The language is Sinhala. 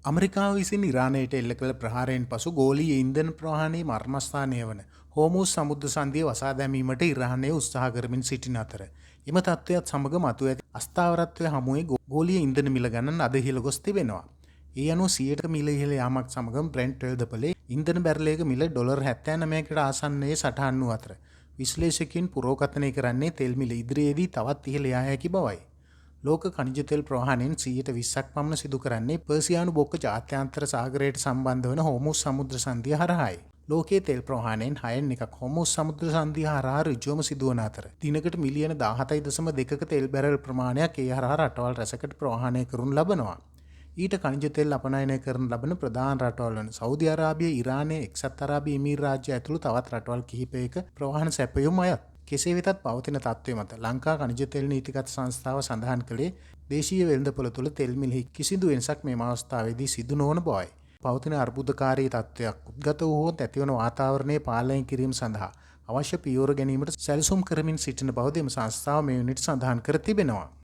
ඇමරිකාව විසින් ඉරානයට එල්ල කළ ප්‍රහාරයෙන් පසු ගෝලීය ඉන්ධන ප්‍රවාහනයේ මර්මස්ථානය වන හෝමුස් සමුද්‍ර සංධිය වසා දැමීමට ඉරානය උත්සාහ කරමින් සිටින අතර එම තත්ත්වයත් සමග මතුව ඇති අස්ථාවරත්වය හමුවේ ගෝලීය ඉන්ධන මිල ගණන් අද ඉහළ ගොස් තිබෙනවා. ඒ අනුව 100ක මිල ඉහළ යාමක් සමගම බ්‍රෙන්ට් වෙළඳපොලේ ඉන්ධන බැරලයක මිල ඩොලර් 79කට ආසන්නයේ සටහන් වූ අතර විශ්ලේෂකයන් පුරෝකථනය කරන්නේ තෙල් මිල ඉදිරියේදී තවත් ඉහළ යා හැකි බවයි. ලෝක ඛනිජ තෙල් ප්‍රවාහනයෙන් 120ක් පමණ සිදු කරන්නේ පර්සියානු බොක්ක ජාත්‍යන්තර සාගරයට සම්බන්ධ වන හෝමුස් සමුද්‍ර සංධිය හරහායි. ලෝකයේ තෙල් ප්‍රවාහනයෙන් 6න් එකක් හෝමුස් සමුද්‍ර සංධිය හරහා ඍජුවම සිදුවන අතර දිනකට මිලියන 17.2ක තෙල් බැරල් ප්‍රමාණයක් ඒ හරහා රටවල් රැසකට ප්‍රවාහනය කරනු ලබනවා. ඊට ඛනිජ තෙල් අපනයනය කරන ලබන ප්‍රධාන රටවල් වන සෞදි අරාබිය, ඉරානය, එක්සත් අරාබි එමිරාජ්‍ය ඇතුළු තවත් රටවල් කිහිපයක ප්‍රවාහන සැපයුම් අයත්. කෙසේ වෙතත් පවතින තත්ත්වය මත ලංකා ඛනිජ තෙල් නීතිගත සංස්ථාව සඳහන් කළේ දේශීය වෙළඳපොළ තුළ තෙල් මිලෙහි කිසිදු වෙනසක් මෙම අවස්ථාවේදී සිදු නොවන බවයි. පවතින අර්බුදකාරී තත්ත්වයක් උද්ගත වූහොත් ඇතිවන වාතාවරණය පාලනය කිරීම සඳහා අවශ්‍ය පියවර ගැනීමට සැලසුම් කරමින් සිටින බව එම සංස්ථාව මේ වෙනවිට සඳහන් කර තිබෙනවා.